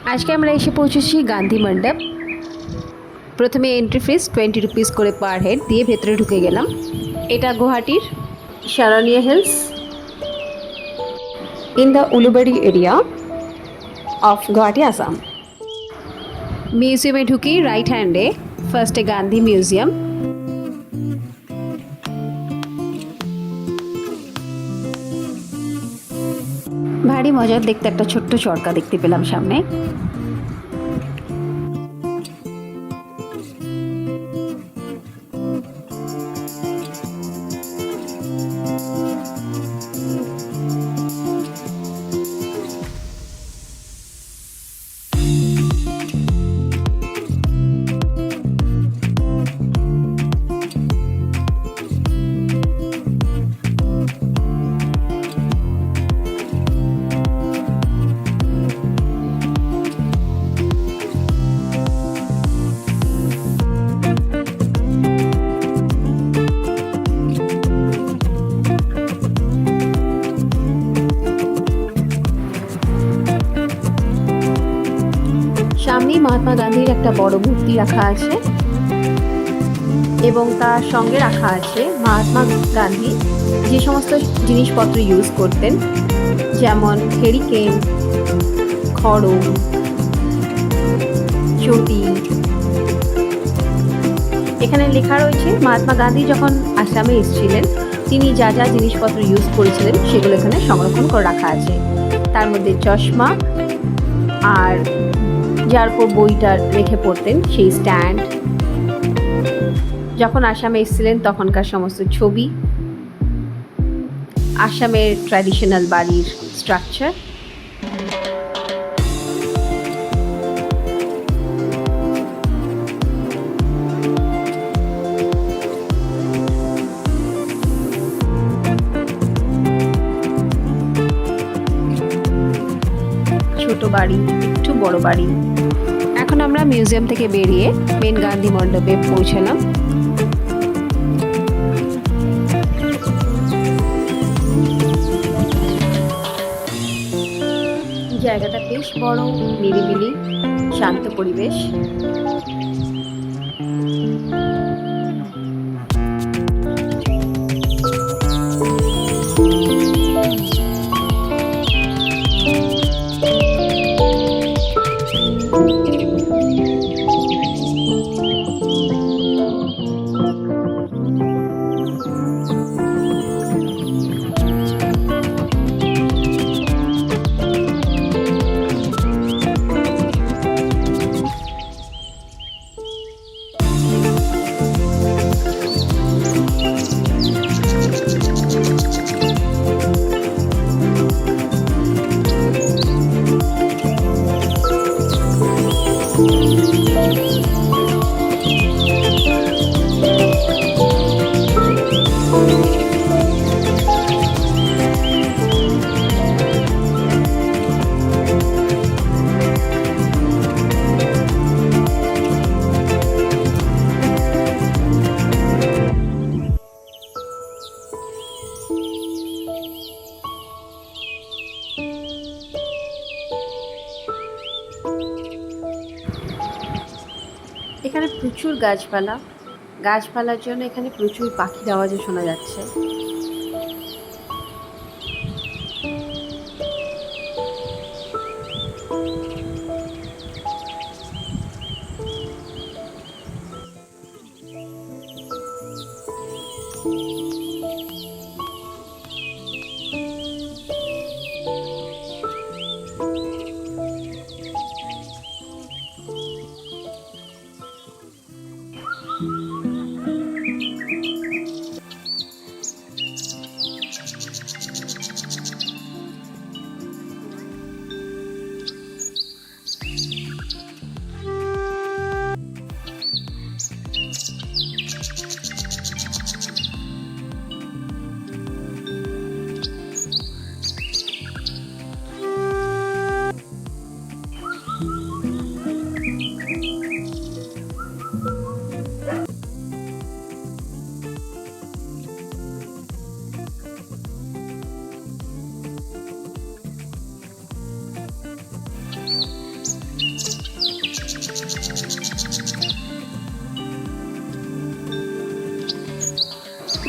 আজকে আমরা এসে পৌঁছেছি গান্ধী মণ্ডপ। প্রথমে এন্ট্রি ফিস 20 রুপিস করে পার হেড দিয়ে ভেতরে ঢুকে গেলাম। এটা গুয়াহাটির Sarania hills in the Ulubari area of Guwahati Assam. মিউজিয়ামে ঢুকি রাইট হ্যান্ডে ফার্স্টে গান্ধী মিউজিয়াম। ভারী মজার দেখতে একটা ছোট্ট চরকা দেখতে পেলাম সামনে। সামনেই মহাত্মা গান্ধীর একটা বড় মূর্তি রাখা আছে এবং তার সঙ্গে রাখা আছে মহাত্মা গান্ধী যে সমস্ত জিনিসপত্র ইউজ করতেন, যেমন হেরিকেন, খড়ম, চটি। এখানে লেখা রয়েছে মহাত্মা গান্ধী যখন আসামে এসেছিলেন তিনি যা যা জিনিসপত্র ইউজ করেছিলেন সেগুলো এখানে সংরক্ষণ করে রাখা আছে। তার মধ্যে চশমা আর যার উপর বইটা রেখে পড়তেন সেই স্ট্যান্ড, যখন আসামে এসেছিলেন তখনকার সমস্ত ছবি, আসামের ট্র্যাডিশনাল বাড়ির স্ট্রাকচার। ছোট বাড়ি, একটু বড় বাড়ি। এখন আমরা মিউজিয়াম থেকে বেরিয়ে মেন গান্ধী মণ্ডপে পৌঁছালাম। জায়গাটা বেশ বড়, নিরিবিলি, শান্ত পরিবেশ। এখানে প্রচুর গাছপালার জন্য এখানে প্রচুর পাখির আওয়াজও শোনা যাচ্ছে।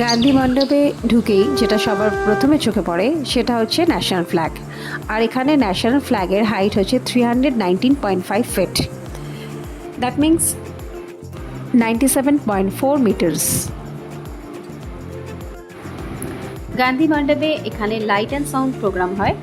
গান্ধী মণ্ডপে ঢুকেই যেটা সবার প্রথমে চোখে পড়ে সেটা হচ্ছে ন্যাশনাল ফ্ল্যাগ। আর এখানে ন্যাশনাল ফ্ল্যাগের হাইট হচ্ছে 319.5 feet, that means 97.4 metres. Gandhi মণ্ডপে এখানে লাইট অ্যান্ড সাউন্ড প্রোগ্রাম হয়,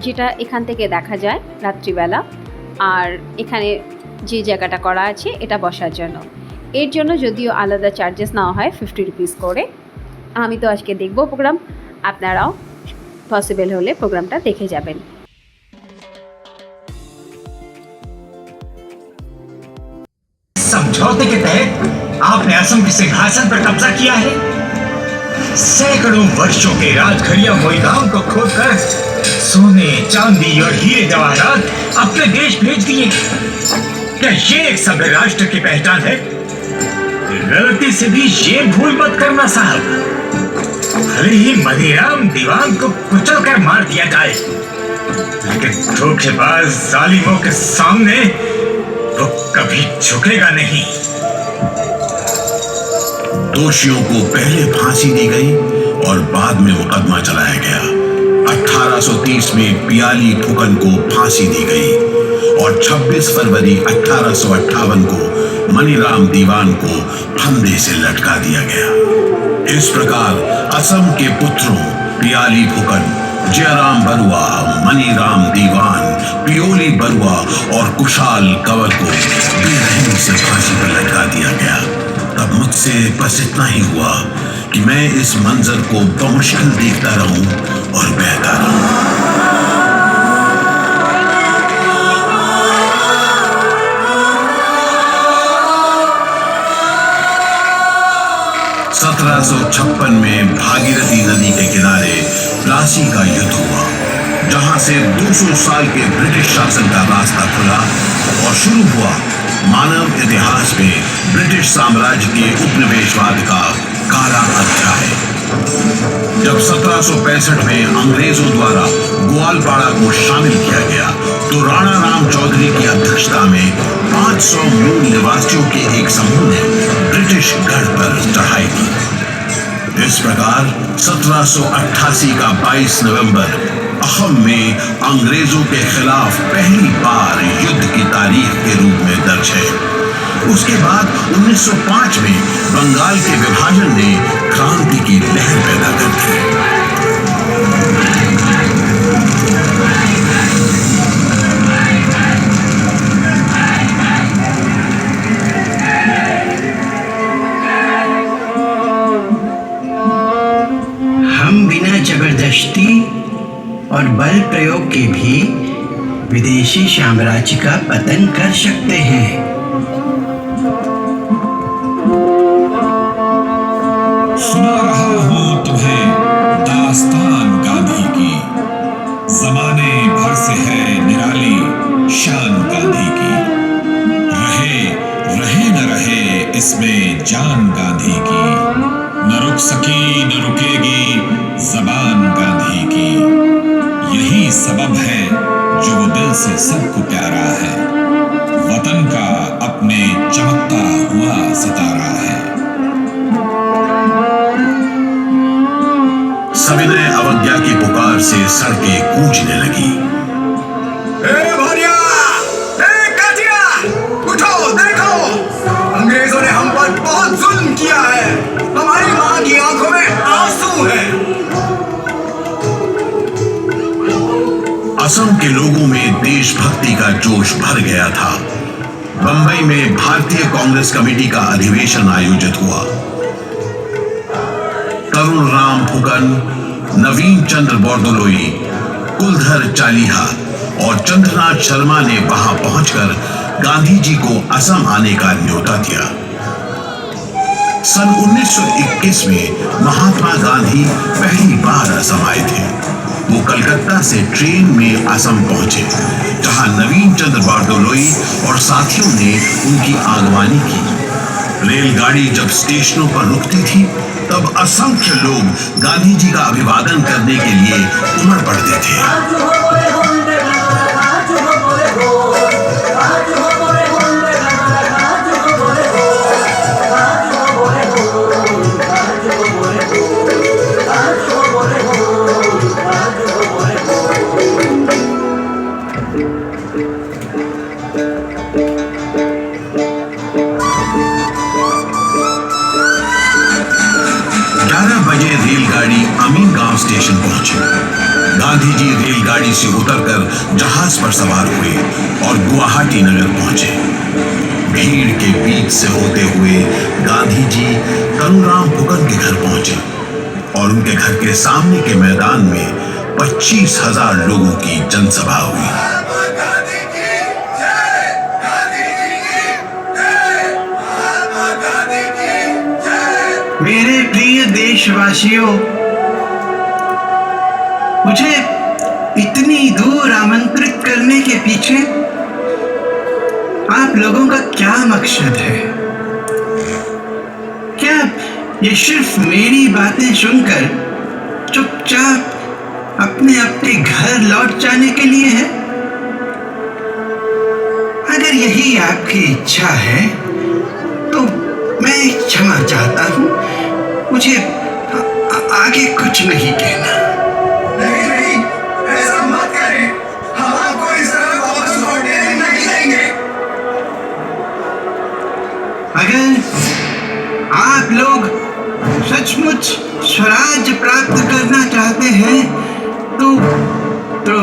যেটা এখান থেকে দেখা যায় রাত্রিবেলা। আর এখানে যে জায়গাটা করা আছে এটা বসার জন্য, এর জন্য যদিও আলাদা চার্জেস নেওয়া হয় 50 রুপিস করে। আমি তো আজকে দেখব প্রোগ্রাম, আপনারাও পসিবল হলে প্রোগ্রামটা দেখে যাবেন। समझौते के तहत आपने असम के सिंहासन पर कब्जा किया है। सैकड़ों वर्षों के राजघरिया मोईगांव को खोदकर सोने, चांदी और हीरे जवाहरात अपने देश भेज दिए। क्या ये एक सभ्य राष्ट्र की पहचान है? गलती से भी ये भूल मत करना साहब, भले ही मनीराम दीवान को कुचल कर मार दिया जाए, लेकिन धोखेबाज जालिमों के सामने वो कभी झुकेगा नहीं। दोषियों को पहले फांसी दी गई और बाद में मुकदमा चलाया गया। 1830 में पियाली फुकन को फांसी दी गई और 26 फरवरी 1858 को मनीराम दीवान को फंदे से लटका दिया गया। इस प्रकार असम के पुत्रों पियाली फुकन, जयराम बरुआ, मनीराम दीवान, पियोली बरुआ और कुशाल कंवर को बेरहमी से फांसी पर लटका दिया गया। तब मुझसे बस इतना ही हुआ कि मैं इस मंजर को बमुश्किल देखता रहूं और बहता रहूं। 1756 में भागीरथी नदी के किनारे प्लासी का युद्ध हुआ, जहां से 200 साल के ब्रिटिश शासन का रास्ता खुला और शुरू हुआ मानव इतिहास में ब्रिटिश साम्राज्य के उपनिवेशवाद का काला अध्याय। जब 1765 में अंग्रेजों द्वारा ग्वालपाड़ा को शामिल किया गया तो राणा राम चौधरी की अध्यक्षता में 500 मूल निवासियों के एक समूह ने ब्रिटिश गढ़ पर चढ़ाई की। इस प्रकार 1788 का 22 नवंबर असम में अंग्रेजों के खिलाफ पहली बार युद्ध की तारीख के रूप में दर्ज है। उसके बाद 1905 में बंगाल के विभाजन ने क्रांति की लहर पैदा कर दी। हम बिना जबरदस्ती और बल प्रयोग के भी विदेशी साम्राज्य का पतन कर सकते हैं। सुना रहा हूं तुम्हें दास्तान गांधी की, जमाने भर से है निराली शान गांधी की। रहे न रहे इसमें जान गांधी की, न रुक सकी न रुकेगी जबान गांधी की। यही सबब है जो वो दिल से सबको प्यारा है, वतन का अपने चमकता हुआ सितारा है। सविनय अवज्ञा की पुकार से सड़कें गूंजने लगी। उठो, देखो, अंग्रेजों ने हम पर बहुत जुल्म किया है। हमारी मां की आंखों में आंसू है। असम के लोगों में देशभक्ति का जोश भर गया था। बंबई में भारतीय कांग्रेस कमेटी का अधिवेशन आयोजित हुआ। तरुण राम फुकन, नवीन चंद्र बोरदोलोई, कुलधर चालीहा और चंद्रनाथ शर्मा ने वहां पहुंचकर गांधी जी को असम आने का न्योता दिया। सन 1921 में महात्मा गांधी पहली बार असम आए थे। वो कलकत्ता से ट्रेन में असम पहुंचे, जहां नवीन चंद्र बोरदोलोई और साथियों ने उनकी आगवानी की। रेलगाड़ी जब स्टेशनों पर रुकती थी तब असंख्य लोग गांधी जी का अभिवादन करने के लिए उमड़ पड़ते थे। बजे रेलगाड़ी अमीन गांव स्टेशन पहुंची। गांधी जी रेलगाड़ी से उतरकर जहाज पर सवार हुए और गुवाहाटी नगर पहुंचे। भीड़ के बीच से होते हुए गांधी जी कनुराम फुकन के घर पहुंचे और उनके घर के सामने के मैदान में 25,000 लोगों की जनसभा हुई। मेरे प्रिय देशवासियों, मुझे इतनी दूर आमंत्रित करने के पीछे आप लोगों का क्या मकसद है? क्या ये सिर्फ मेरी बातें सुनकर चुपचाप अपने अपने घर लौट जाने के लिए है? अगर यही आपकी इच्छा है तो मैं क्षमा चाहता हूं, मुझे आगे कुछ नहीं कहना। नहीं, ऐसा मत करें। हम आपको इस तरह वापस लौटने नहीं देंगे। अगर आप लोग सचमुच स्वराज प्राप्त करना चाहते हैं तो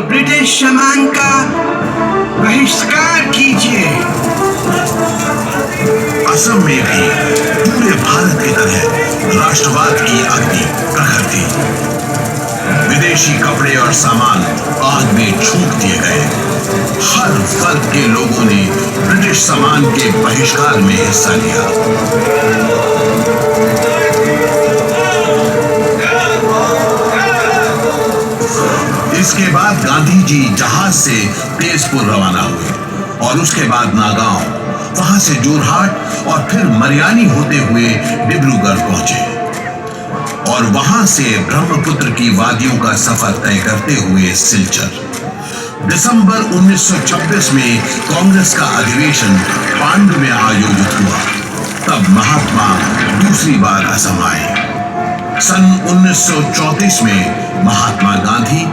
ब्रिटिश सामान का बहिष्कार कीजिए। असम में भी पूरे भारत की तरह राष्ट्रवाद की अग्नि प्रखर थी। विदेशी कपड़े और सामान आग में झोंक दिए गए। हर वर्ग के लोगों ने ब्रिटिश सामान के बहिष्कार में हिस्सा लिया। इसके बाद गांधी जी जहाज से तेजपुर रवाना हुए और उसके बाद नागांव, वहां से जोरहाट और फिर मरियानी होते हुए डिब्रूगढ़ पहुंचे और वहां से ब्रह्मपुत्र की वादियों का सफर तय करते हुए सिलचर। दिसंबर 1926 में कांग्रेस का अधिवेशन पांडु में आयोजित हुआ। तब महात्मा दूसरी बार असम आए। सन 1934 में महात्मा गांधी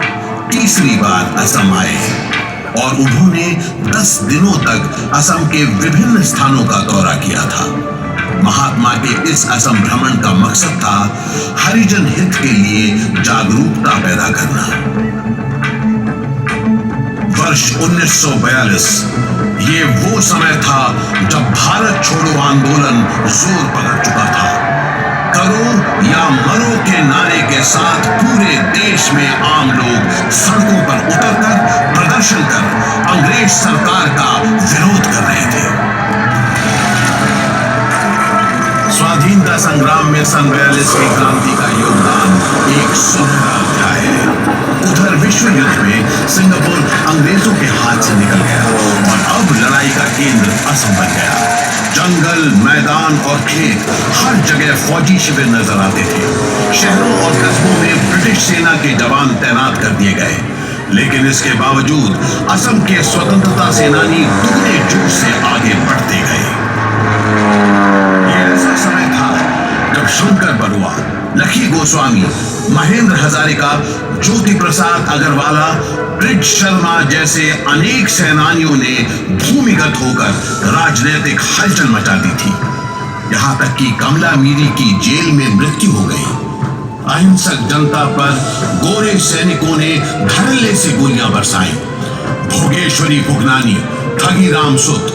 तीसरी बार असम आए और उन्होंने 10 दिनों तक असम के विभिन्न स्थानों का दौरा किया था। महात्मा के इस असम भ्रमण का मकसद था हरिजन हित के लिए जागरूकता पैदा करना। वर्ष 1942 ये वो समय था जब भारत छोड़ो आंदोलन जोर पकड़ चुका था। करो या मरो के नारे के साथ पूरे देश में आम लोग सड़कों पर उतरकर प्रदर्शन कर अंग्रेज सरकार का विरोध कर रहे थे। स्वाधीनता संग्राम में सन 42 की क्रांति का योगदान एक सुनहरा अध्याय है। उधर विश्व युद्ध में सिंगापुर अंग्रेजों के हाथ से निकल गया और अब लड़ाई का केंद्र असम बन गया। जंगल, मैदान और खेत, हर जगह फौजी शिविर नजर आते थे। शहरों और कस्बों में ब्रिटिश सेना के जवान तैनात कर दिए गए, लेकिन इसके बावजूद असम के स्वतंत्रता सेनानी दुगने जोश से आगे बढ़ते गए। यह ऐसा समय था जब शंकर बरुआ, लखी गोस्वामी, महेंद्र हजारिका, ज्योति प्रसाद अग्रवाला, ब्रिज शर्मा जैसे अनेक सेनानियों ने भूमिगत होकर राजनीतिक हलचल मचा दी थी। यहां तक कि कमला मीरी की जेल में मृत्यु हो गई। अहिंसक जनता पर गोरे सैनिकों ने धड़ल्ले से गोलियां बरसाई। भोगेश्वरी भुगनानी, ठगीराम सुत,